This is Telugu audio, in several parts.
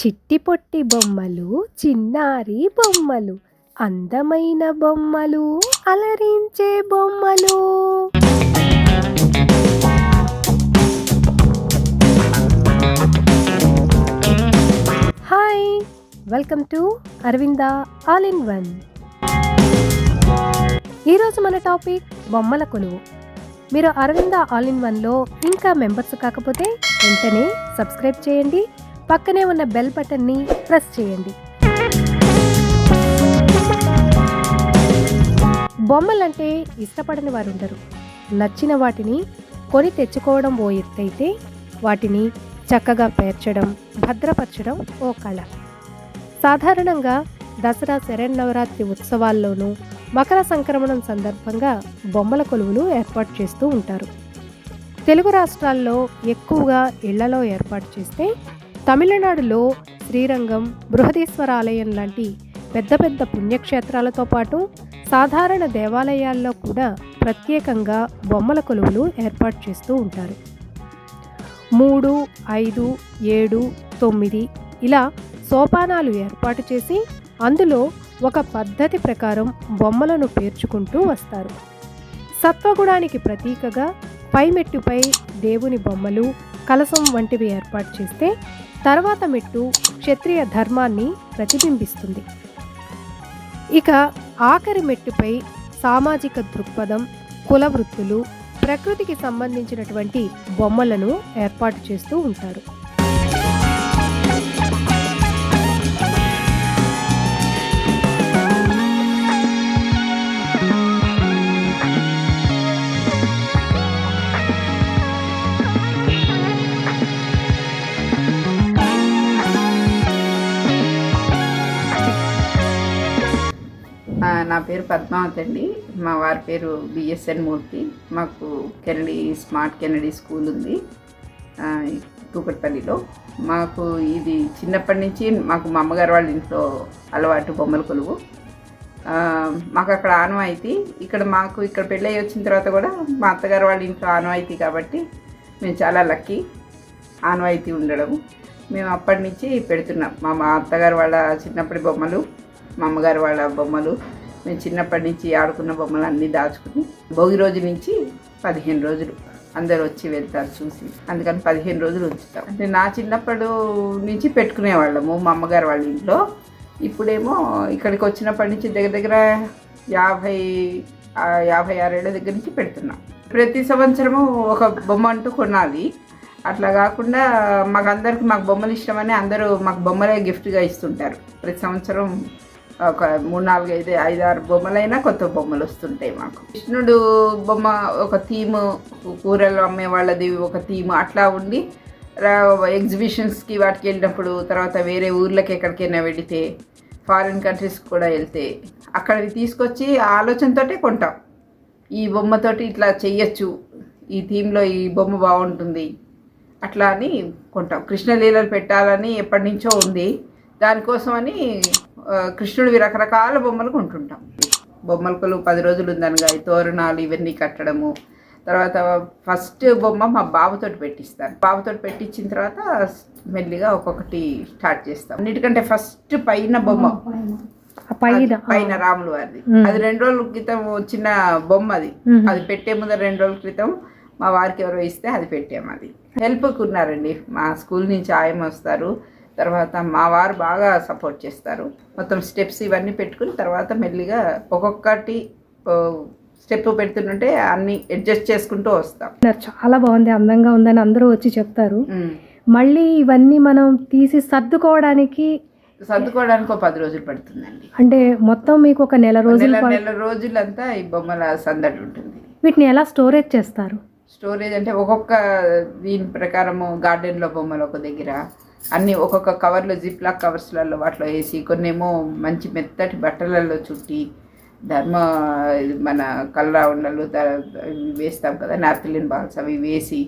చిట్టి పొట్టి బొమ్మలు, చిన్నారి బొమ్మలు, అందమైన బొమ్మలు, అలరించే బొమ్మలు. Hi, welcome to Aravinda all in one. ఈరోజు మన టాపిక్ బొమ్మల కొలువు. మీరు అరవింద ఆల్ ఇన్ వన్లో ఇంకా మెంబర్స్ కాకపోతే వెంటనే సబ్స్క్రైబ్ చేయండి, పక్కనే ఉన్న బెల్ బటన్ని ప్రెస్ చేయండి. బొమ్మలంటే ఇష్టపడని వారు ఉండరు. నచ్చిన వాటిని కొని తెచ్చుకోవడం ఓ ఎత్తైతే, వాటిని చక్కగా పేర్చడం, భద్రపరచడం ఓ కళ. సాధారణంగా దసరా, శరన్నవరాత్రి ఉత్సవాల్లోనూ, మకర సంక్రమణం సందర్భంగా బొమ్మల కొలువులు ఏర్పాటు చేస్తూ ఉంటారు. తెలుగు రాష్ట్రాల్లో ఎక్కువగా ఇళ్లలో ఏర్పాటు చేస్తే, తమిళనాడులో శ్రీరంగం, బృహదీశ్వర ఆలయం లాంటి పెద్ద పెద్ద పుణ్యక్షేత్రాలతో పాటు సాధారణ దేవాలయాల్లో కూడా ప్రత్యేకంగా బొమ్మల కొలువులు ఏర్పాటు చేస్తూ ఉంటారు. 3, 5, 7, 9 ఇలా సోపానాలు ఏర్పాటు చేసి అందులో ఒక పద్ధతి ప్రకారం బొమ్మలను పేర్చుకుంటూ వస్తారు. సత్వగుణానికి ప్రతీకగా పై మెట్టుపై దేవుని బొమ్మలు, కలశం వంటివి ఏర్పాటు చేస్తే, తర్వాత మెట్టు క్షత్రియ ధర్మాన్ని ప్రతిబింబిస్తుంది. ఇక ఆఖరి మెట్టుపై సామాజిక దృక్పథం, కుల వృత్తులు, ప్రకృతికి సంబంధించినటువంటి బొమ్మలను ఏర్పాటు చేస్తూ ఉంటారు. నా పేరు పద్మావతి అండి. మా వారి పేరు బిఎస్ఎన్ మూర్తి. మాకు స్మార్ట్ కెనడీ స్కూల్ ఉంది కూకట్పల్లిలో. మాకు ఇది చిన్నప్పటి నుంచి మాకు మా అమ్మగారు వాళ్ళ ఇంట్లో అలవాటు బొమ్మల కొలువు. మాకు అక్కడ ఆనవాయితీ, ఇక్కడ పెళ్ళి వచ్చిన తర్వాత కూడా మా అత్తగారు వాళ్ళ ఇంట్లో ఆనవాయితీ కాబట్టి మేము చాలా లక్కీ ఆనవాయితీ ఉండడం. మేము అప్పటి నుంచి పెడుతున్నాం. మా అత్తగారు వాళ్ళ చిన్నప్పటి బొమ్మలు, మా అమ్మగారు వాళ్ళ బొమ్మలు, మేము చిన్నప్పటి నుంచి ఆడుకున్న బొమ్మలు అన్నీ దాచుకుని భోగి రోజు నుంచి 15 రోజులు అందరు వచ్చి వెళ్తారు చూసి, అందుకని 15 రోజులు ఉంచుతాం. అంటే నా చిన్నప్పటి నుంచి పెట్టుకునేవాళ్ళము మా అమ్మగారు వాళ్ళ ఇంట్లో. ఇప్పుడేమో ఇక్కడికి వచ్చినప్పటి నుంచి దగ్గర దగ్గర 56 ఏళ్ళ దగ్గర నుంచి పెడుతున్నాం. ప్రతి సంవత్సరము ఒక బొమ్మ అంటూ కొనాలి. అట్లా కాకుండా మాకు బొమ్మలు ఇష్టమని అందరూ మాకు బొమ్మలే గిఫ్ట్గా ఇస్తుంటారు. ప్రతి సంవత్సరం ఒక 3, 4, 5, 6 బొమ్మలైనా కొత్త బొమ్మలు వస్తుంటాయి మాకు. కృష్ణుడు బొమ్మ ఒక థీము, కూరలు అమ్మే వాళ్ళది ఒక థీము అట్లా ఉండి, ఎగ్జిబిషన్స్కి వాటికి వెళ్ళినప్పుడు, తర్వాత వేరే ఊర్లకి ఎక్కడికైనా వెళితే, ఫారిన్ కంట్రీస్కి కూడా వెళ్తే అక్కడికి తీసుకొచ్చి ఆలోచనతోటే కొంటాం. ఈ బొమ్మతోటి ఇట్లా చెయ్యొచ్చు, ఈ థీమ్లో ఈ బొమ్మ బాగుంటుంది అట్లా అని కొంటాం. కృష్ణలీలలు పెట్టాలని ఎప్పటి నుంచో ఉంది. దానికోసమని కృష్ణుడివి రకరకాల బొమ్మలు కొంటుంటాం. బొమ్మల కొలువు 10 రోజులు ఉందనగా తోరణాలు ఇవన్నీ కట్టడము. తర్వాత ఫస్ట్ బొమ్మ మా బాబుతోటి పెట్టిస్తాను. బాబుతోటి పెట్టించిన తర్వాత మెల్లిగా ఒక్కొక్కటి స్టార్ట్ చేస్తాం. అన్నిటికంటే ఫస్ట్ పైన బొమ్మ, పైన రాములు వారిది, అది 2 రోజుల క్రితం చిన్న బొమ్మ. అది పెట్టే ముందర 2 రోజుల క్రితం మా వారికి ఎవరో ఇస్తే అది పెట్టాము. అది హెల్ప్కి ఉన్నారండి. మా స్కూల్ నుంచి ఆయన వస్తారు, తర్వాత మా వారు బాగా సపోర్ట్ చేస్తారు. మొత్తం స్టెప్స్ ఇవన్నీ పెట్టుకుని తర్వాత మెల్లిగా ఒక్కొక్కటి స్టెప్ పెడుతుంటే అన్ని అడ్జస్ట్ చేసుకుంటూ వస్తాం. చాలా బాగుంది, అందంగా ఉందని అందరూ వచ్చి చెప్తారు. మళ్ళీ ఇవన్నీ మనం తీసి సర్దుకోవడానికి ఒక 10 రోజులు పడుతుందండి. అంటే మొత్తం మీకు ఒక నెల రోజులంతా ఈ బొమ్మల సందడి ఉంటుంది. వీటిని ఎలా స్టోరేజ్ చేస్తారు? స్టోరేజ్ అంటే ఒక్కొక్క దీని ప్రకారము గార్డెన్లో బొమ్మలు ఒక దగ్గర, అన్నీ ఒక్కొక్క కవర్లో, జిప్లాక్ కవర్స్లలో వాటిలో వేసి, కొన్నేమో మంచి మెత్తటి బట్టలలో చుట్టి, మన కలరా ఉండలు వేస్తాం కదా, నాప్థలిన్ బాల్స్ అవి వేసి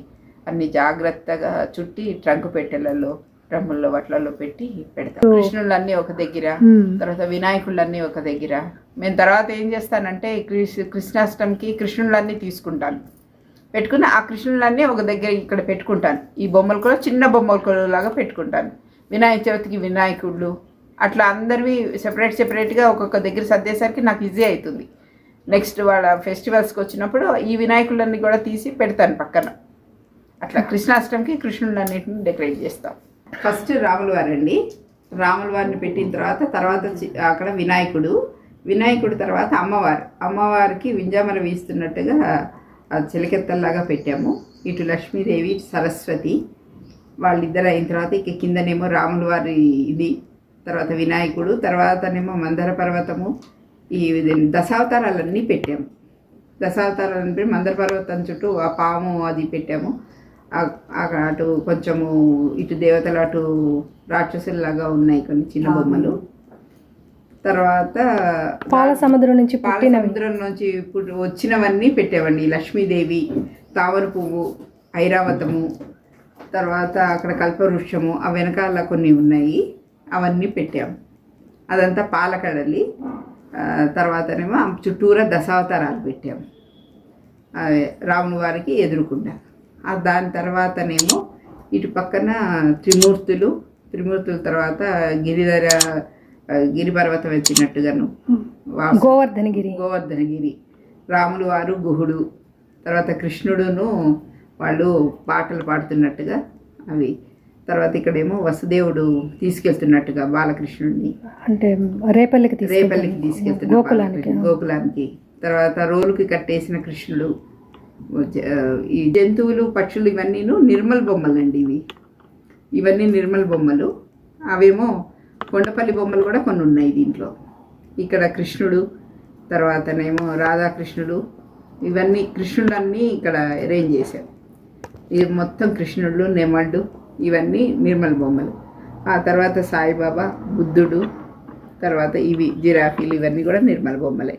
అన్ని జాగ్రత్తగా చుట్టి ట్రంక్ పెట్టెలలో, డ్రమ్ముల్లో వాటిలలో పెట్టి పెడతాం. కృష్ణుళ్ళన్నీ ఒక దగ్గర, తర్వాత వినాయకుళ్ళన్నీ ఒక దగ్గర. మేము తర్వాత ఏం చేస్తానంటే కృష్ణాష్టమికి కృష్ణుళ్ళన్నీ తీసుకుంటాను, పెట్టుకుని ఆ కృష్ణులన్నీ ఒక దగ్గర ఇక్కడ పెట్టుకుంటాను. ఈ బొమ్మలు కూడా చిన్న బొమ్మల కొలువులాగా పెట్టుకుంటాను. వినాయక చవితికి వినాయకుళ్ళు అట్లా అందరివి సెపరేట్గా ఒక్కొక్క దగ్గర సర్దేసరికి నాకు ఈజీ అవుతుంది. నెక్స్ట్ వాళ్ళ ఫెస్టివల్స్కి వచ్చినప్పుడు ఈ వినాయకులన్నీ కూడా తీసి పెడతాను పక్కన. అట్లా కృష్ణాష్టమికి కృష్ణులన్నింటిని డెకరేట్ చేస్తాం. ఫస్ట్ రాముల వారండి. రాముల వారిని పెట్టిన తర్వాత అక్కడ వినాయకుడు తర్వాత అమ్మవారికి వింజామర వీస్తున్నట్టుగా చిలకెత్తల్లాగా పెట్టాము. ఇటు లక్ష్మీదేవి ఇటు సరస్వతి వాళ్ళిద్దరు అయిన తర్వాత ఇక కిందనేమో రాముల వారి ఇది, తర్వాత వినాయకుడు, తర్వాతనేమో మందర పర్వతము, ఈ దశావతారాలన్నీ పెట్టాము. దశావతారాలు మందర పర్వతం చుట్టూ ఆ పాము అది పెట్టాము. అటు కొంచెము ఇటు దేవతలు అటు రాక్షసుల్లాగా ఉన్నాయి కొన్ని చిన్న బొమ్మలు. తర్వాత పాలసముద్రం నుంచి వచ్చినవన్నీ పెట్టామండి. లక్ష్మీదేవి, తామర పువ్వు, ఐరావతము, తర్వాత అక్కడ కల్పవృక్షము, ఆ వెనకాల కొన్ని ఉన్నాయి అవన్నీ పెట్టాము. అదంతా పాలకడలి. తర్వాతనేమో చుట్టూరా దశావతారాలు పెట్టాము రాముని వారికి ఎదురుకుండా. దాని తర్వాతనేమో ఇటు పక్కన త్రిమూర్తులు తర్వాత గిరి పర్వతం వచ్చినట్టుగాను గోవర్ధనగిరి, రాములు వారు గుహుడు, తర్వాత కృష్ణుడును వాళ్ళు పాటలు పాడుతున్నట్టుగా అవి. తర్వాత ఇక్కడేమో వసుదేవుడు తీసుకెళ్తున్నట్టుగా బాలకృష్ణుడిని అంటే రేపల్లికి తీసుకెళ్తున్నారు గోకులానికి. తర్వాత రోలుకి కట్టేసిన కృష్ణుడు. ఈ జంతువులు పక్షులు ఇవన్నీ నిర్మల్ బొమ్మలు అండి. ఇవన్నీ నిర్మల్ బొమ్మలు. అవేమో కొండపల్లి బొమ్మలు కూడా కొన్ని ఉన్నాయి దీంట్లో. ఇక్కడ కృష్ణుడు, తర్వాతనేమో రాధాకృష్ణుడు, ఇవన్నీ కృష్ణుడన్నీ ఇక్కడ అరేంజ్ చేశారు. ఇది మొత్తం కృష్ణుడు, నెమళ్ళు, ఇవన్నీ నిర్మల్ బొమ్మలు. ఆ తర్వాత సాయిబాబా, బుద్ధుడు, తర్వాత ఇవి జిరాఫీలు, ఇవన్నీ కూడా నిర్మల్ బొమ్మలే.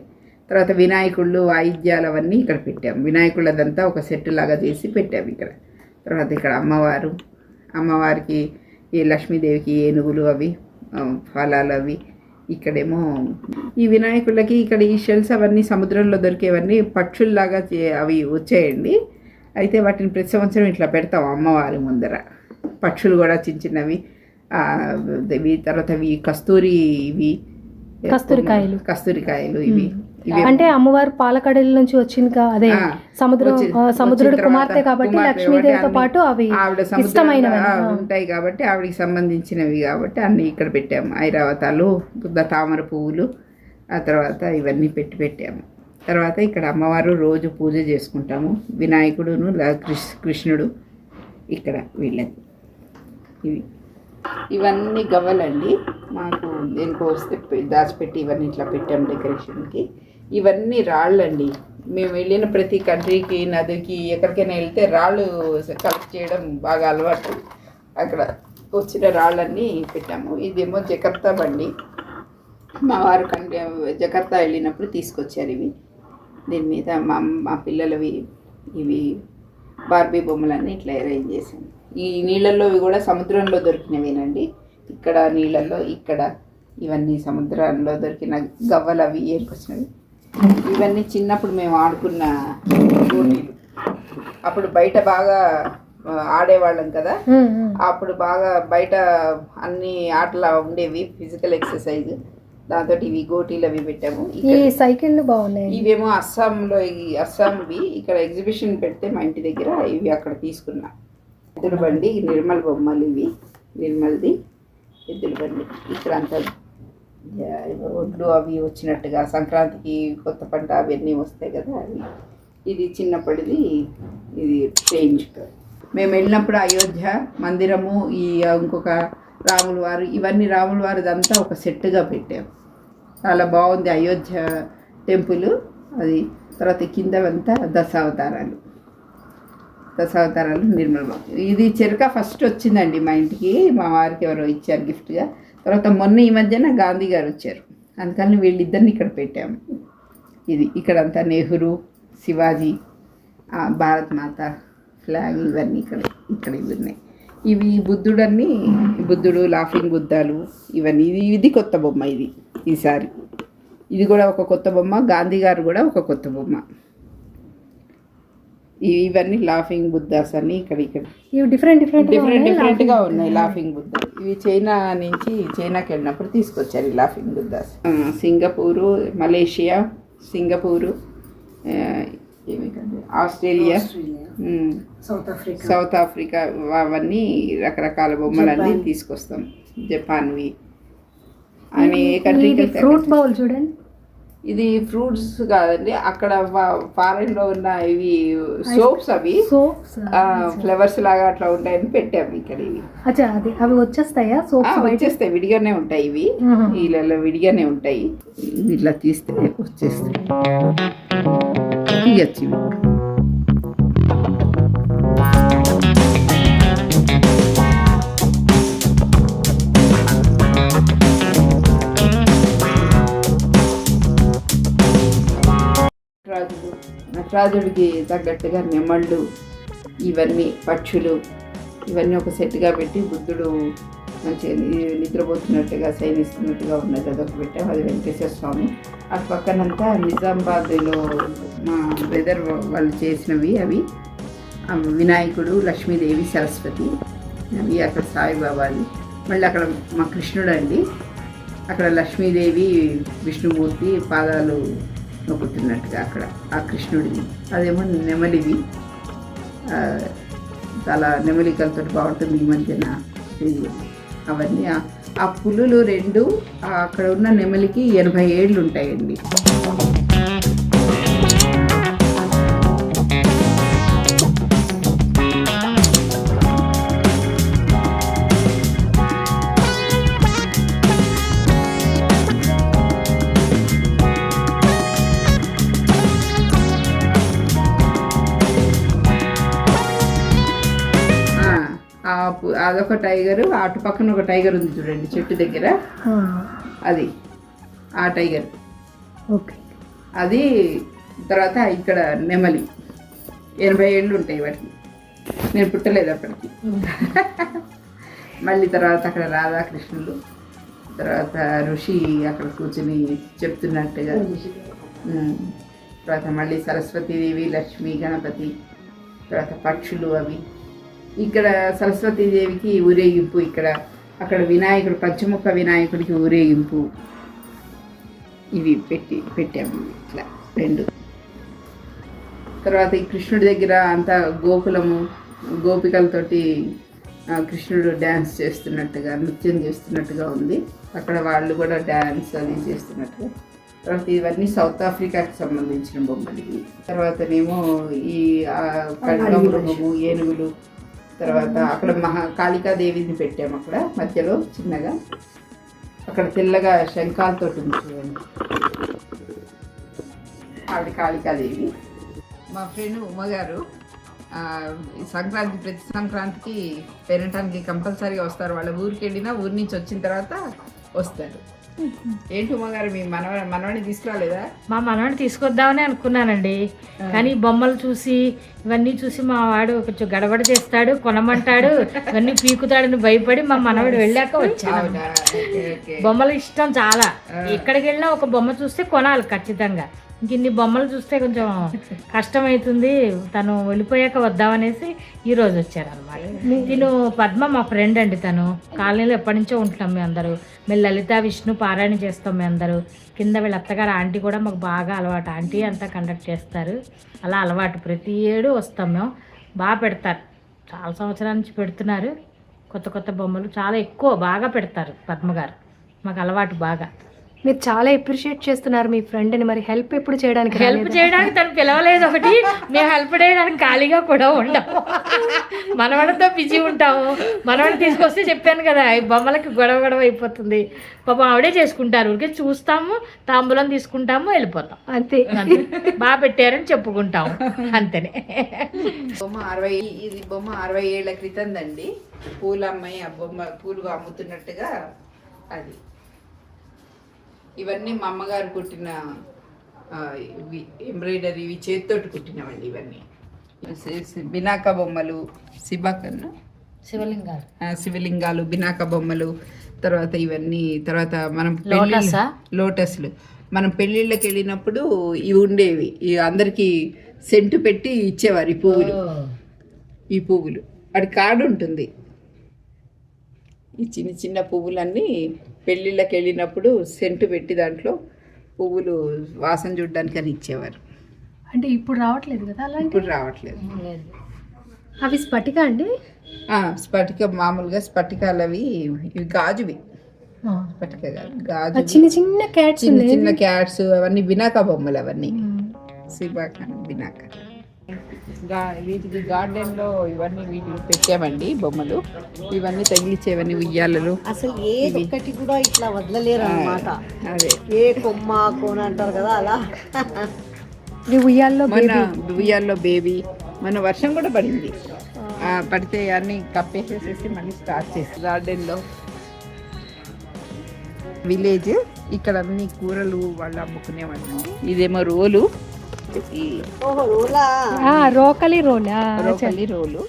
తర్వాత వినాయకుళ్ళు, వాయిద్యాలు అవన్నీ ఇక్కడ పెట్టాము. వినాయకుళ్ళదంతా ఒక సెట్ లాగా చేసి పెట్టాము ఇక్కడ. తర్వాత ఇక్కడ అమ్మవారికి ఈ లక్ష్మీదేవికి ఏనుగులు అవి, ఫలాలు అవి. ఇక్కడేమో ఈ వినాయకుళ్ళకి ఇక్కడ ఈ షెల్స్ అవన్నీ సముద్రంలో దొరికేవన్నీ పక్షుల్లాగా అవి వచ్చాయండి. అయితే వాటిని ప్రతి సంవత్సరం ఇట్లా పెడతాం అమ్మవారి ముందర. పక్షులు కూడా చిన్న చిన్నవి. తర్వాత కస్తూరికాయలు ఇవి అంటే అమ్మవారు పాలకడల నుంచి వచ్చింది. అదే సముద్రుడు కుమార్తె కాబట్టి లక్ష్మీదేవితో పాటు అవి ఇష్టమైనవి ఉంటాయి కాబట్టి ఆవిడకి సంబంధించినవి కాబట్టి అన్ని ఇక్కడ పెట్టాము. ఐరావతాలు, తామర పువ్వులు, ఆ తర్వాత ఇవన్నీ పెట్టాము. తర్వాత ఇక్కడ అమ్మవారు రోజు పూజ చేసుకుంటాము. వినాయకుడును కృష్ణుడు ఇక్కడ వీళ్ళకి. ఇవన్నీ గవ్వలండి. మాకు దేనికో వస్తే దాచిపెట్టి ఇవన్నీ ఇట్లా పెట్టాము డెకరేషన్కి. ఇవన్నీ రాళ్ళండి. మేము వెళ్ళిన ప్రతి కంట్రీకి, నదికి, ఎక్కడికైనా వెళ్తే రాళ్ళు కలెక్ట్ చేయడం బాగా అలవాటు. అక్కడ వచ్చిన రాళ్ళన్నీ పెట్టాము. ఇదేమో జకర్తా బండి. మా వారు జకర్తా వెళ్ళినప్పుడు తీసుకొచ్చారు ఇవి. దీని మీద మా పిల్లలవి ఇవి బార్బీ బొమ్మలన్నీ ఇట్లా అరేంజ్ చేశాను. ఈ నీళ్ళల్లో కూడా సముద్రంలో దొరికినవేనండి. ఇక్కడ నీళ్ళల్లో ఇక్కడ ఇవన్నీ సముద్రంలో దొరికిన గవ్వలు అవి ఏరుకొచ్చినవి. ఇవన్నీ చిన్నప్పుడు మేము ఆడుకున్న గోటీలు. అప్పుడు బయట బాగా ఆడేవాళ్ళం కదా. అప్పుడు బాగా బయట అన్ని ఆటలు ఉండేవి, ఫిజికల్ ఎక్సర్సైజ్. దాంతో ఇవి గోటీలు అవి పెట్టాము. ఈ సైకిళ్ళు బాగున్నాయి. ఇవేమో అస్సాంవి. ఇక్కడ ఎగ్జిబిషన్ పెడితే మా ఇంటి దగ్గర ఇవి అక్కడ తీసుకున్నా. ఎద్దుల బండి, నిర్మల్ బొమ్మలు ఇవి. నిర్మల్ది ఎద్దుల బండి. ఇక్కడ అంతా ఒడ్లు అవి వచ్చినట్టుగా సంక్రాంతికి కొత్త పంట అవన్నీ వస్తాయి కదా అవి. ఇది చిన్నప్పటిది. ఇది చేంజ్. మేము వెళ్ళినప్పుడు అయోధ్య మందిరము, ఈ ఇంకొక రాముల వారు, ఇవన్నీ రాముల వారిదంతా ఒక సెట్గా పెట్టాము. చాలా బాగుంది అయోధ్య టెంపుల్ అది. తర్వాత కిందవంతా దశావతారాలు నిర్మల్ బాబు. ఇది చెరక ఫస్ట్ వచ్చిందండి మా ఇంటికి. మా వారికి ఎవరో ఇచ్చారు గిఫ్ట్గా. తర్వాత మొన్న ఈ మధ్యన గాంధీ గారు వచ్చారు, అందుకని వీళ్ళిద్దరిని ఇక్కడ పెట్టాము. ఇది ఇక్కడంతా నెహ్రూ, శివాజీ, భారత్ మాత ఫ్లాగ్ ఇవన్నీ ఇక్కడ ఇవి ఉన్నాయి. ఇవి బుద్ధుడు, లాఫింగ్ బుద్ధాలు ఇవన్నీ. ఇది కొత్త బొమ్మ. ఈసారి ఇది కూడా ఒక కొత్త బొమ్మ. గాంధీ గారు కూడా ఒక కొత్త బొమ్మ. ఇవన్నీ లాఫింగ్ బుద్ధాస్ అన్ని ఇక్కడ డిఫరెంట్గా ఉన్నాయి. లాఫింగ్ బుద్ధ ఇవి చైనాకి వెళ్ళినప్పుడు తీసుకొచ్చారు ఈ laughing Buddha's. Singapore, Malaysia, Singapore, Australia, south Africa అవన్నీ రకరకాల బొమ్మలన్నీ తీసుకొస్తాం. జపాన్వి అని ఏ కంట్రీకి. ఫ్రూట్ బౌల్ చూడండి, ఇది ఫ్రూట్స్ కాదండి, అక్కడ ఫారెన్ లో ఉన్న ఇవి సోప్స్, అవి ఫ్లవర్స్ లాగా అట్లా ఉంటాయని పెట్టాము ఇక్కడ. ఇవి అవి వచ్చేస్తాయా? సోప్స్ వచ్చేస్తాయి, విడిగానే ఉంటాయి ఇవి, వీళ్ళలో విడిగానే ఉంటాయి. ఇట్లా తీస్తే వచ్చేస్తాయి, తీయచ్చు ఇవి. నటరాజుడికి తగ్గట్టుగా నెమళ్ళు, ఇవన్నీ పక్షులు, ఇవన్నీ ఒక సెట్గా పెట్టి బుద్ధుడు మంచిగా నిద్రపోతున్నట్టుగా శయనిస్తున్నట్టుగా ఉన్నది అదొక పెట్టాము. అది వెంకటేశ్వర స్వామి. అటు పక్కనంతా నిజామాబాద్లో మా బ్రదర్ వాళ్ళు చేసినవి అవి వినాయకుడు, లక్ష్మీదేవి, సరస్వతి, అవి అక్కడ సాయిబాబాది. మళ్ళీ అక్కడ మా కృష్ణుడు అండి, అక్కడ లక్ష్మీదేవి, విష్ణుమూర్తి పాదాలు నొక్కుతున్నట్టుగా అక్కడ ఆ కృష్ణుడిది. అదేమో నెమలివి, చాలా నెమలికలతో బాగుంటుంది ఈ మధ్యన. అవన్నీ ఆ పులులు రెండు, అక్కడ ఉన్న నెమలికి 80 ఏళ్ళు ఉంటాయండి. అదొక టైగరు, అటు పక్కన ఒక టైగర్ ఉంది చూడండి చెట్టు దగ్గర, అది ఆ టైగర్. ఓకే, అది. తర్వాత ఇక్కడ నెమలి 80 ఏళ్ళు ఉంటాయి వాటికి, నేను పుట్టలేదు అప్పటికి. మళ్ళీ తర్వాత అక్కడ రాధాకృష్ణులు, తర్వాత ఋషి అక్కడ కూర్చుని చెప్తున్నట్టుగా. తర్వాత మళ్ళీ సరస్వతీదేవి, లక్ష్మి, గణపతి, తర్వాత పక్షులు అవి. ఇక్కడ సరస్వతీదేవికి ఊరేగింపు, ఇక్కడ అక్కడ వినాయకుడు, పంచముఖ వినాయకుడికి ఊరేగింపు. ఇవి పెట్టాము ఇట్లా రెండు. తర్వాత ఈ కృష్ణుడి దగ్గర అంతా గోకులము, గోపికలతోటి కృష్ణుడు డ్యాన్స్ చేస్తున్నట్టుగా, నృత్యం చేస్తున్నట్టుగా ఉంది. అక్కడ వాళ్ళు కూడా డ్యాన్స్ అది చేస్తున్నట్టుగా. తర్వాత ఇవన్నీ సౌత్ ఆఫ్రికాకి సంబంధించిన బొమ్మలు ఇవి. తర్వాతనేమో ఈ ఖడ్గమృగము, ఏనుగులు. తర్వాత అక్కడ కాళికాదేవిని పెట్టాము అక్కడ మధ్యలో చిన్నగా, అక్కడ తెల్లగా శంఖాలతో ఉంది చూడండి, ఆవిడ కాళికాదేవి. మా ఫ్రెండ్ ఉమ్మగారు సంక్రాంతి, ప్రతి సంక్రాంతికి పేరంటానికి కంపల్సరీగా వస్తారు. వాళ్ళ ఊరికి వెళ్ళినా ఊరి నుంచి వచ్చిన తర్వాత వస్తారు. ఏంటి ఉమ్మగారు, మీ మనవాడిని తీసుకురాలేదా? మా మనవాడిని తీసుకొద్దామని అనుకున్నానండి, కానీ బొమ్మలు చూసి ఇవన్నీ చూసి మా వాడు కొంచెం గడబడ చేస్తాడు, కొనమంటాడు, ఇవన్నీ పీకుతాడని భయపడి మా మనవాడు వెళ్ళాక వచ్చాను. బొమ్మలు ఇష్టం చాలా, ఎక్కడికి వెళ్ళినా ఒక బొమ్మ చూస్తే కొనాలి ఖచ్చితంగా. ఇన్ని బొమ్మలు చూస్తే కొంచెం కష్టమవుతుంది, తను వెళ్ళిపోయాక వద్దామనేసి ఈరోజు వచ్చారనమాట. తిను పద్మ మా ఫ్రెండ్ అండి, తను కాలనీలో ఎప్పటి నుంచో ఉంటున్నాం మేము అందరూ. మేము లలిత, విష్ణు పారాయణ చేస్తాం మేము అందరూ. కింద వీళ్ళ అత్తగారు ఆంటీ కూడా మాకు బాగా అలవాటు, ఆంటీ అంతా కండక్ట్ చేస్తారు. అలా అలవాటు, ప్రతి ఏడు వస్తాం మేము. బాగా పెడతారు, చాలా సంవత్సరాల నుంచి పెడుతున్నారు. కొత్త కొత్త బొమ్మలు చాలా ఎక్కువ బాగా పెడతారు పద్మగారు, మాకు అలవాటు బాగా. మీరు చాలా అప్రిషియేట్ చేస్తున్నారు మీ ఫ్రెండ్ని. మరి హెల్ప్ ఎప్పుడు చేయడానికి? హెల్ప్ చేయడానికి తను పిలవలేదు ఒకటి, మేము హెల్ప్ చేయడానికి ఖాళీగా కూడా ఉండము, మనవడితో బిజీ ఉంటాము. మనవడిని తీసుకొస్తే చెప్పాను కదా, ఈ బొమ్మలకి గొడవ అయిపోతుంది. పాపం ఆవిడే చేసుకుంటారు, ఊరికే చూస్తాము, తాంబూలం తీసుకుంటాము, వెళ్ళిపోతాం అంతే. బాగా పెట్టారని చెప్పుకుంటాము అంతేనే. బొమ్మ 60 ఏళ్ల క్రితందండి. పూలు అమ్మాయి ఆ బొమ్మ పూలు అమ్ముతున్నట్టుగా అది. ఇవన్నీ మా అమ్మగారు కుట్టిన ఎంబ్రాయిడరీ, ఇవి చేతితోటి కుట్టినవండి. ఇవన్నీ బినాక బొమ్మలు, శివలింగాలు, బినాక బొమ్మలు. తర్వాత ఇవన్నీ, తర్వాత మనం లోటస్లు, మనం పెళ్ళిళ్ళకి వెళ్ళినప్పుడు ఇవి ఉండేవి, అందరికీ సెంటు పెట్టి ఇచ్చేవారు ఈ పువ్వులు. ఈ పువ్వులు అది కార్డు ఉంటుంది, ఈ చిన్న చిన్న పువ్వులన్నీ పెళ్ళిళ్ళకి వెళ్ళినప్పుడు సెంటు పెట్టి దాంట్లో పువ్వులు వాసన చూడడానికి అని ఇచ్చేవారు. అంటే ఇప్పుడు రావట్లేదు కదా అలాంటి? ఇప్పుడు రావట్లేదు. అవి స్ఫటిక అండి? స్ఫటిక, మామూలుగా స్ఫటికాలు అవి, ఇవి గాజువి. స్ఫటిక గాజు, చిన్న చిన్న క్యాట్స్, చిన్న చిన్న క్యాట్స్, అవన్నీ బినాకా బొమ్మలు, అవన్నీ సిబాకా బినాకా. వీటికి గార్డెన్లో ఇవన్నీ వీటికి పెట్టామండి బొమ్మలు. ఇవన్నీ తగిలిచ్చేవన్నీ ఉయ్యాలలు. అసలు ఏది ఒక్కటి కూడా ఇట్లా వదలలేరు అన్నమాట. అదే ఏ కొమ్మ కోన అంటారు కదా అలా. ఉయ్యాల్లో బేబీ. మన వర్షం కూడా పడింది. పడితే అన్ని కప్పేసేసేసి మళ్ళీ స్టార్ట్ చేసి గార్డెన్లో విలేజ్. ఇక్కడ అన్ని కూరలు వాళ్ళు అమ్ముకునేవాళ్ళు. ఇదేమో రోలు, రోకలి రోలా, రోకలి రోలు.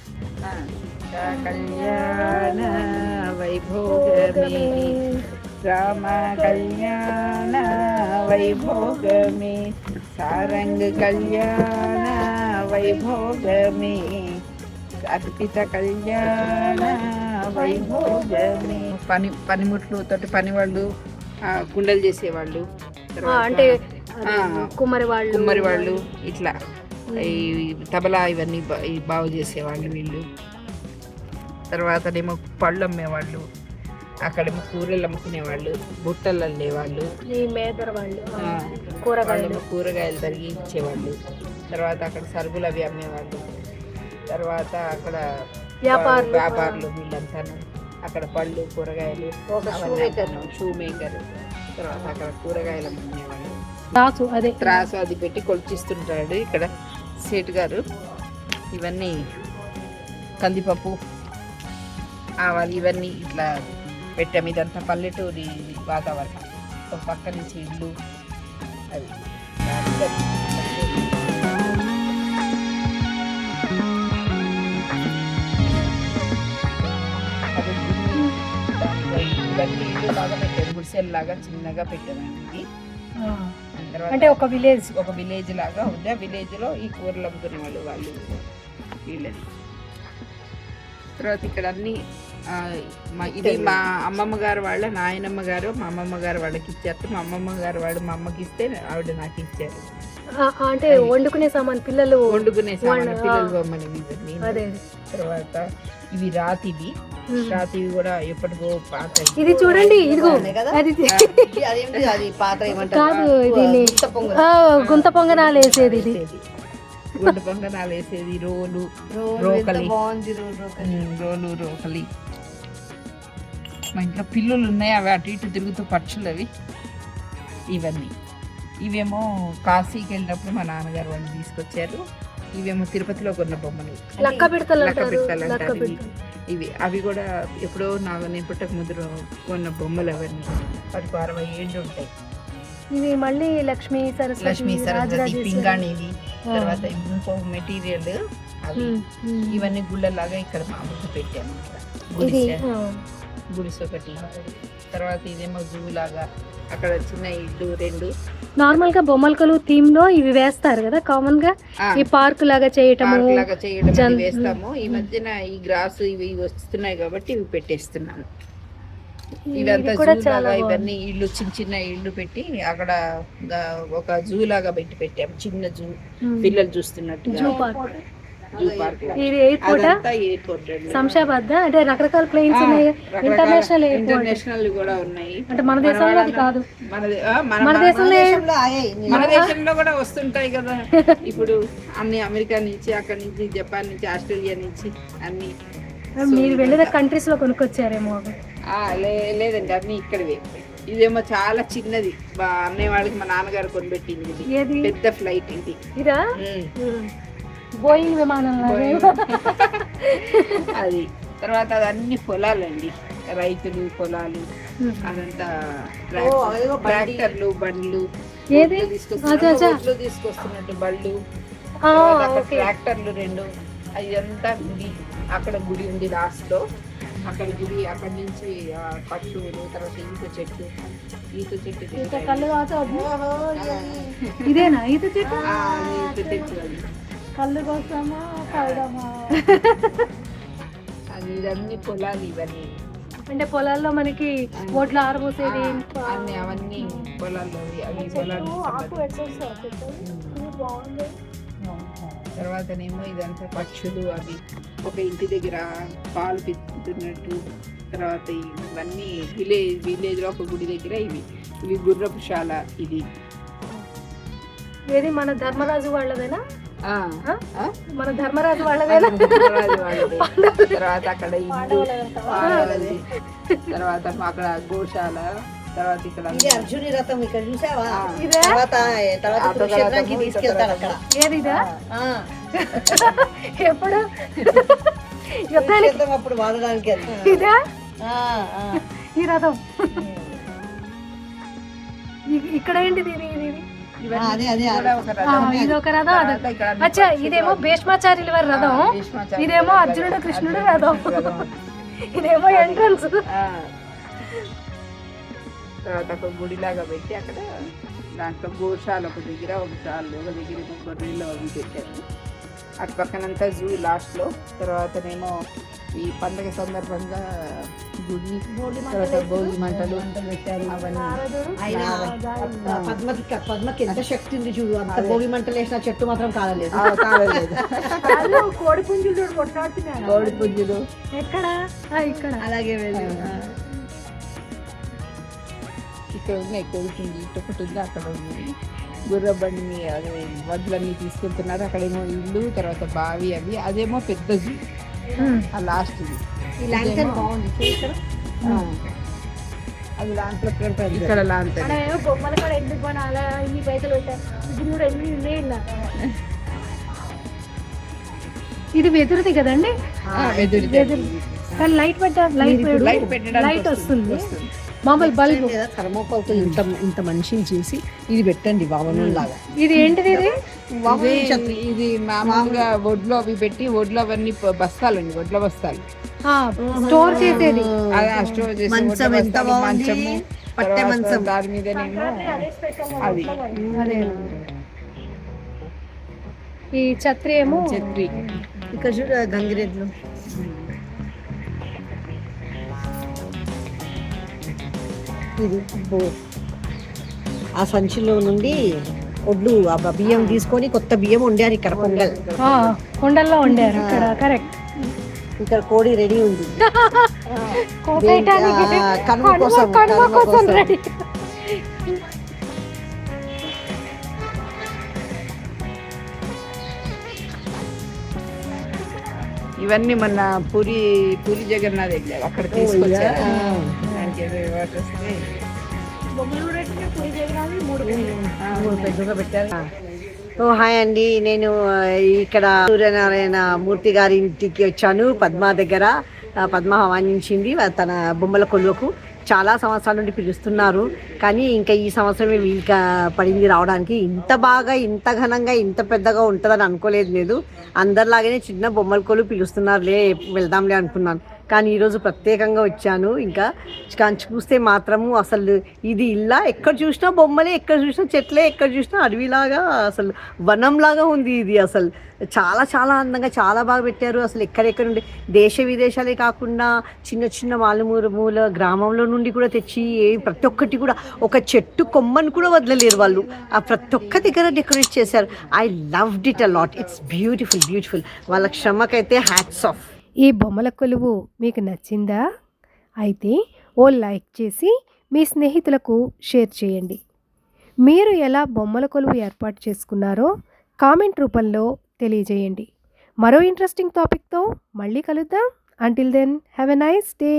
కళ్యాణ వైభోగమే రామ కళ్యాణ వైభోగమే సారంగ కళ్యాణ వైభోగమే అర్పిత కళ్యాణ వైభోగమే. పనిముట్లు తోటి పని వాళ్ళు కుండలు చేసేవాళ్ళు, అంటే కుమ్మరి వాళ్ళు ఇట్లా ఈ తబలా ఇవన్నీ బాగు చేసేవాళ్ళు వీళ్ళు. తర్వాతనేమో పళ్ళు అమ్మేవాళ్ళు, అక్కడేమో కూరలు అమ్ముకునేవాళ్ళు, బుట్టలు అల్లేవాళ్ళు, కూరగాయలు తరిగి ఇచ్చేవాళ్ళు. తర్వాత అక్కడ సరుకులు అవి అమ్మేవాళ్ళు. తర్వాత అక్కడ వ్యాపారులు వీళ్ళంతాను. అక్కడ పళ్ళు, కూరగాయలు, షూ మేకర్. తర్వాత అక్కడ కూరగాయలు అమ్ముకునేవాళ్ళు. త్రాసు అది పెట్టి కొలిచిస్తుంటాడు ఇక్కడ సేటు గారు. ఇవన్నీ కందిపప్పు, ఆవాలు ఇవన్నీ ఇట్లా పెట్టాము. ఇదంతా పల్లెటూరి వాతావరణం. ఒక పక్క నుంచి ఇల్లు అది. ఇవన్నీ ఇల్లు లాగా పెట్టాము, గుడిసెల్ లాగా చిన్నగా పెట్టామండి. అంటే ఒక విలేజ్ లాగా ఉంది. ఆ విలేజ్ లో ఈ కూరలు అమ్ముకునే వాళ్ళు వీళ్ళని. తర్వాత ఇక్కడ అన్ని ఇది మా అమ్మమ్మ గారు వాళ్ళ నాయనమ్మ గారు మా అమ్మమ్మ గారు వాళ్ళకి ఇచ్చారు. మా అమ్మమ్మ గారు వాళ్ళు మా అమ్మకి ఇస్తే ఆవిడ నాకు ఇచ్చారు. అంటే వండుకునే సామాన్ పిల్లలు బొమ్మలు ఇవన్నీ. తర్వాత ఇవి రాతివి కూడా ఎప్పటికో పాత. ఇది చూడండి, ఇదిగో అది పాత కాదు, ఇది గుంత పొంగనాలు వేసేది. ఇది గుంట పొంగనాలు వేసేది. రోలు, రోకలి. మా ఇంట్లో పిల్లులు ఉన్నాయి, అవి అటు ఇటు తిరుగుతూ పక్షులు అవి. ఇవన్నీ ఇవేమో కాశీకి వెళ్ళినప్పుడు మా నాన్నగారు వాళ్ళు తీసుకొచ్చారు. ఇవేమో తిరుపతిలో కొన్న బొమ్మలు, లక్క పిడతలు. ఇవి అవి కూడా ఎప్పుడో నేను పుట్టక ముందు కొన్న బొమ్మలు. అవన్నీ వాటికి 60 ఏళ్ళు ఉంటాయి. ఇవి మళ్ళీ లక్ష్మీ సరస్వతి పింగాణివి. తర్వాత ఇంకో మెటీరియల్ అవి. ఇవన్నీ గుళ్ళలాగా ఇక్కడ మామూలుగా పెట్టాను. గుడిసె ఒకటి. తర్వాత ఇదేమో జూ లాగా, అక్కడ చిన్న ఇల్లు 2. నార్మల్ గా బొమ్మలకలు థీమ్ లో ఇవి వేస్తారు కదా కామన్ గా. ఈ పార్క్ లాగా చేయటం వేస్తాము. ఈ మధ్యన ఈ గ్రాస్ ఇవి వస్తున్నాయి కాబట్టి ఇవి పెట్టేస్తున్నాము. ఇవంతా జూ లాగా. ఇవన్నీ ఇల్లు చిన్న చిన్న ఇల్లు పెట్టి అక్కడ ఒక జూ లాగా పెట్టాము. చిన్న జూ, పిల్లలు చూస్తున్నట్టుగా. ఇది ఎయిర్పోర్ట్ శంషాబాద్. అంటే రకరకాల ప్లేన్స్ ఉన్నాయి, ఇంటర్నేషనల్ కూడా ఉన్నాయి. అంటే మన దేశంలో అది కాదు, మన దేశంలో కూడా వస్తుంటాయి కదా. ఇప్పుడు అన్ని అమెరికా నుంచి, అక్కడ నుంచి, జపాన్ నుంచి, ఆస్ట్రేలియా నుంచి అన్ని. మీరు వెళ్ళిన కంట్రీస్ లో కొనుక్కొచ్చారేమో? లేదండి, అన్ని ఇక్కడవే. ఇదేమో చాలా చిన్నది. అన్నయ్య వాళ్ళకి మా నాన్నగారు కొనిపెట్టింది. ఇది పెద్ద ఫ్లైట్. ఇదా బోయింగ్ విమానం అది. తర్వాత అదన్నీ పొలాలండి, రైతులు పొలాలు. అదంతా ట్రాక్టర్లు, బండ్లు తీసుకొస్తున్నట్టు బళ్ళు, ట్రాక్టర్లు 2. అదంతా గుడి. అక్కడ గుడి ఉంది లాస్ట్ లో. అక్కడ గుడి, అక్కడి నుంచి పశువులు. తర్వాత ఈత చెట్టు. ఇదేనా ఈత చెట్టు? అది కళ్ళు కోసమా కావడమా? అది ఇవన్నీ పొలాలు. ఇవన్నీ అంటే పొలాల్లో మనకి ఓట్లు ఆరబోసేది అవన్నీ పొలాల్లో అవి పొలాలు. తర్వాతనేమో ఇదంతా పక్షులు అవి ఒక ఇంటి దగ్గర పాలు పితున్నట్టు. తర్వాత ఇవన్నీ విలేజ్లో ఒక గుడి దగ్గర ఇవి గుర్రపుశాల. ఇది ఏది మన ధర్మరాజు వాళ్ళదేనా? ఆ, ఆ? మన ధర్మరాజు వాళ్ళదేనా? గుర్రరాజు వాళ్ళది. తర్వాత అక్కడ ఇల్లు, పాలది. తర్వాత అక్కడ గోశాల. తర్వాత ఇక్కడ ఇది అర్జుని రథం ఇక్కడ చూసావా? ఇదే తర్వాత కురుక్షేత్రానికి తీసుకెళ్తాడు అక్కడ. ఏదిదా? ఆ, ఎప్పుడు యుద్ధానికి కురుక్షేత్రం అప్పుడు వాడడానికి అది. ఇదా ఆ, ఆ. ఈ రథం ఇక్కడ ఏంటిది? అదే అదే కూడా ఒక రథం. ఇది ఒక రథం. తర్వాత ఇక్కడ అన్ని అచ్చా, పక్షులు. ఇదేమో భీష్మాచార్యుల వారి రథం, భీష్మాచార్యుల ఇదేమో రథం. అర్జునుడు కృష్ణుడు రథం, రథం. ఇదేమో ఎంట్రన్స్. ఆ. తర్వాత ఒక గుడిలాగా పెట్టి అక్కడ దాంట్లో గోశాల ఒక దగ్గర ఒక దగ్గర గొర్రెలు అవి పెట్టారు. అటు పక్కనంతా జూ లాస్ట్లో. తర్వాతనేమో ఈ పండగ సందర్భంగా గుడి, తర్వాత భోగి మంటలు అవన్నీ. ఆయన పద్మకి ఎంత శక్తి ఉంది చూడు. అంత భోగి మంటలు వేసిన చెట్టు మాత్రం కాలలేదు. కాలేదు. కోడి పుంజులు కొట్లాడుతున్నారు. కోడి పుంజులు ఎక్కడ? ఇక్కడ అలాగే వెళ్ళి ఇక్కడ ఉన్నాయి. కోడి పుంజు ఇటు ఒకటి ఉంది, అక్కడ ఉంది. గుర్ర బండి మీద అది వడ్లన్నీ తీసుకెళ్తున్నారు. అక్కడేమో ఇల్లు, తర్వాత బావి అవి. అదేమో పెద్ద జూ, ఆ లాస్ట్ ఇది. ఈ ల్యాంటర్న్ బాగుంది చూడు ఇక్కడ. అది లాంట్లో ఇక్కడ లాంతర్. బొమ్మలు కూడా ఎందుకు కొనాలా, ఇన్ని పైసలు పెట్టారు. ఇప్పుడు కూడా ఎన్ని ఉన్నాయి ఇలా. ఇది వెదురుది కదండి? కానీ లైట్ లైట్ వస్తుంది. మామూలు బల్బ్ థర్మోకాల్ తో ఇంత మనిషిని చేసి ఇది పెట్టండి వామనం లాగా. ఇది ఏంటిది? ఇది మామూలుగా ఒడ్లో అవి పెట్టి ఒడ్లో అవన్నీ బస్తాలు అండి, ఒడ్ల బస్తాలు స్టోర్ చేసేది. స్టోర్ చేసి మంచం ఎంత బాగుంది, పట్టె మంచం. దాని మీదనేమో అది అదే ఈ ఛత్రి ఏమో ఛత్రి. ఇక్కడ చూడ గంగిరెద్దులు. ఇది ఆ సంచిలో నుండి ఒడ్లు ఆ బియ్యం తీసుకొని కొత్త బియ్యం వండారు ఇక్కడ పొంగల్. కొండల్లో వండారు ఇక్కడ. కరెక్ట్. ఇక్కడ కోడి రెడీ ఉంది కోపేయటానికి. కనుమ కోసం రెడీ. ఇవన్నీ మొన్న పూరి జగన్నాథ్ వెళ్ళారు, అక్కడ తీసుకొచ్చారు. దానికి ఏదో వాటర్ వస్తే మూడు పెద్దగా పెట్టారు. హాయ్ అండి, నేను ఇక్కడ సూర్యనారాయణ మూర్తి గారి ఇంటికి వచ్చాను. పద్మ దగ్గర పద్మ ఆహ్వానించింది తన బొమ్మల కొలువుకు. చాలా సంవత్సరాల నుండి పిలుస్తున్నారు, కానీ ఇంకా ఈ సంవత్సరమే వీలుగా పడింది రావడానికి. ఇంత బాగా, ఇంత ఘనంగా, ఇంత పెద్దగా ఉంటుందని అనుకోలేదు. లేదు, అందరిలాగానే చిన్న బొమ్మల కొలువు పిలుస్తున్నారులే, వెళ్దాంలే అనుకున్నాను. కానీ ఈరోజు ప్రత్యేకంగా వచ్చాను. ఇంకా చూస్తే మాత్రము అసలు ఇది ఇల్లా, ఎక్కడ చూసినా బొమ్మలే, ఎక్కడ చూసినా చెట్లే, ఎక్కడ చూసినా అడవిలాగా, అసలు వనంలాగా ఉంది ఇది. అసలు చాలా చాలా అందంగా, చాలా బాగా పెట్టారు. అసలు ఎక్కడెక్కడ నుండి దేశ విదేశాలే కాకుండా చిన్న చిన్న మాలుమూల గ్రామంలో నుండి కూడా తెచ్చి ప్రతి ఒక్కటి కూడా ఒక చెట్టు కొమ్మని కూడా వదలలేరు వాళ్ళు. ఆ ప్రతి ఒక్క దగ్గర డెకరేట్ చేశారు. I loved it a lot. It's beautiful. వాళ్ళ శ్రమకైతే హ్యాట్స్ ఆఫ్. ఈ బొమ్మల కొలువు మీకు నచ్చిందా? అయితే ఓ లైక్ చేసి మీ స్నేహితులకు షేర్ చేయండి. మీరు ఎలా బొమ్మల కొలువు ఏర్పాటు చేసుకున్నారో కామెంట్ రూపంలో తెలియజేయండి. మరో ఇంట్రెస్టింగ్ టాపిక్తో మళ్ళీ కలుద్దాం. Until then, have a nice day.